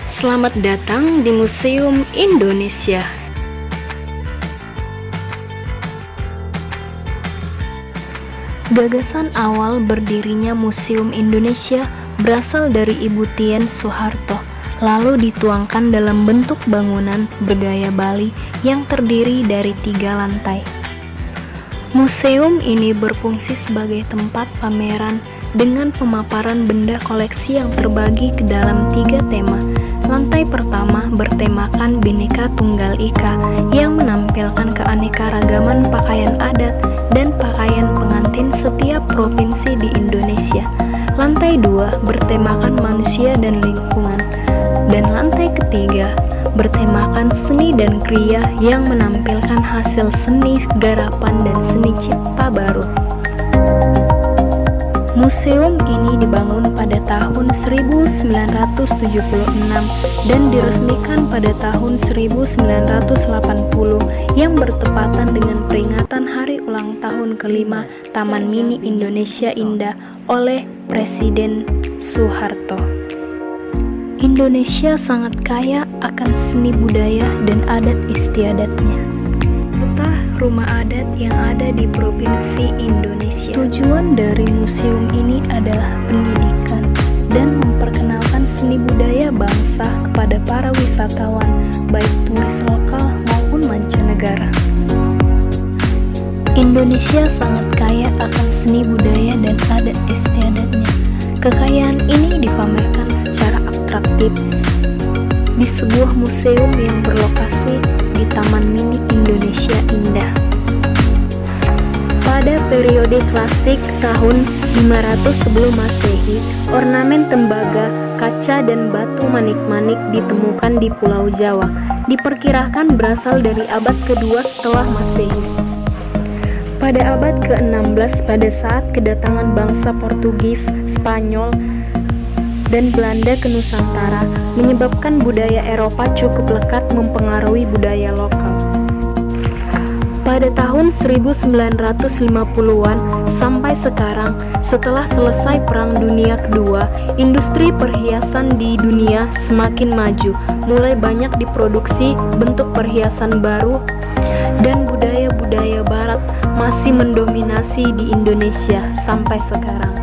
Selamat datang di Museum Indonesia. Gagasan awal berdirinya Museum Indonesia berasal dari Ibu Tien Soeharto, lalu dituangkan dalam bentuk bangunan bergaya Bali yang terdiri dari 3 lantai. Museum ini berfungsi sebagai tempat pameran dengan pemaparan benda koleksi yang terbagi ke dalam 3 tema. Lantai pertama bertemakan Bhinneka Tunggal Ika yang menampilkan keanekaragaman pakaian adat dan pakaian pengantin setiap provinsi di Indonesia. Lantai 2 bertemakan manusia dan lingkungan. Dan lantai ketiga bertemakan seni dan kriya yang menampilkan hasil seni garapan dan seni cipta baru. Museum ini dibangun pada tahun 1976 dan diresmikan pada tahun 1980 yang bertepatan dengan peringatan hari ulang tahun ke-5 Taman Mini Indonesia Indah oleh Presiden Soeharto. Indonesia sangat kaya akan seni budaya dan adat istiadatnya. Rumah adat yang ada di Provinsi Indonesia. Tujuan dari museum ini adalah pendidikan dan memperkenalkan seni budaya bangsa kepada para wisatawan, baik turis lokal maupun mancanegara. Indonesia sangat kaya akan seni budaya dan adat istiadatnya. Kekayaan ini dipamerkan secara atraktif di sebuah museum yang berlokasi di Taman Mini Indonesia Indah. Pada periode klasik tahun 500 sebelum Masehi, ornamen tembaga, kaca dan batu manik-manik ditemukan di Pulau Jawa. Diperkirakan berasal dari abad kedua setelah Masehi. Pada abad ke-16 pada saat kedatangan bangsa Portugis, Spanyol, dan Belanda ke Nusantara menyebabkan budaya Eropa cukup lekat mempengaruhi budaya lokal. Pada tahun 1950-an sampai sekarang, setelah selesai Perang Dunia Kedua, industri perhiasan di dunia semakin maju, mulai banyak diproduksi bentuk perhiasan baru dan budaya-budaya barat masih mendominasi di Indonesia sampai sekarang.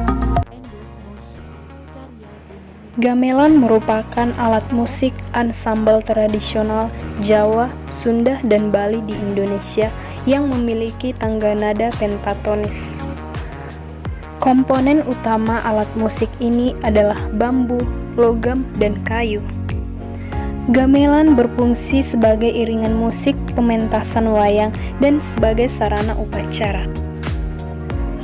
Gamelan merupakan alat musik ansambel tradisional Jawa, Sunda, dan Bali di Indonesia yang memiliki tangga nada pentatonis. Komponen utama alat musik ini adalah bambu, logam, dan kayu. Gamelan berfungsi sebagai iringan musik pementasan wayang dan sebagai sarana upacara.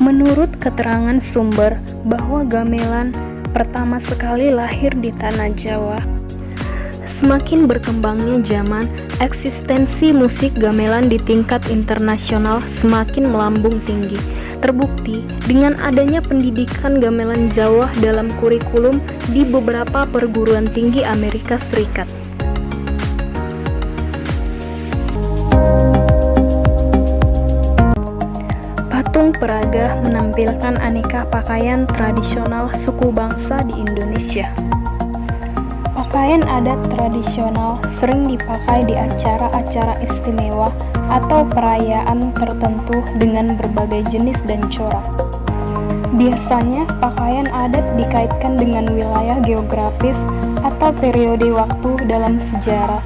Menurut keterangan sumber bahwa gamelan pertama sekali lahir di tanah Jawa. Semakin berkembangnya zaman, eksistensi musik gamelan di tingkat internasional semakin melambung tinggi. Terbukti dengan adanya pendidikan gamelan Jawa dalam kurikulum di beberapa perguruan tinggi Amerika Serikat. Patung peraga menampilkan aneka pakaian tradisional suku bangsa di Indonesia. Pakaian adat tradisional sering dipakai di acara-acara istimewa atau perayaan tertentu dengan berbagai jenis dan corak. Biasanya pakaian adat dikaitkan dengan wilayah geografis atau periode waktu dalam sejarah.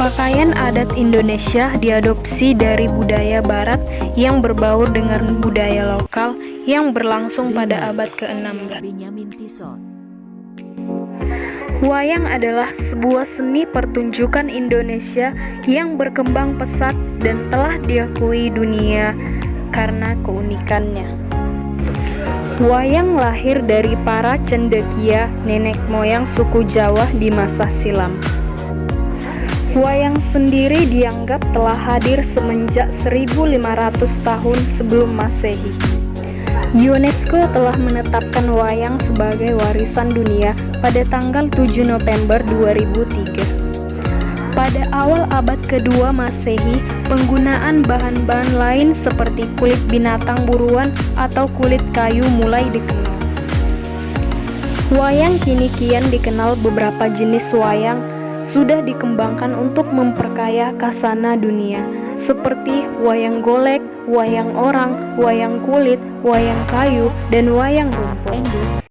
Pakaian adat Indonesia diadopsi dari budaya barat yang berbaur dengan budaya lokal yang berlangsung pada abad ke-16. Wayang adalah sebuah seni pertunjukan Indonesia yang berkembang pesat dan telah diakui dunia karena keunikannya. Wayang lahir dari para cendekia nenek moyang suku Jawa di masa silam. Wayang sendiri dianggap telah hadir semenjak 1500 tahun sebelum Masehi. UNESCO telah menetapkan wayang sebagai warisan dunia pada tanggal 7 November 2003. Pada awal abad kedua Masehi, penggunaan bahan-bahan lain seperti kulit binatang buruan atau kulit kayu mulai dikenal. Wayang kini kian dikenal. Beberapa jenis wayang sudah dikembangkan untuk memperkaya khasana dunia, seperti wayang golek, wayang orang, wayang kulit, wayang kayu, dan wayang rumput.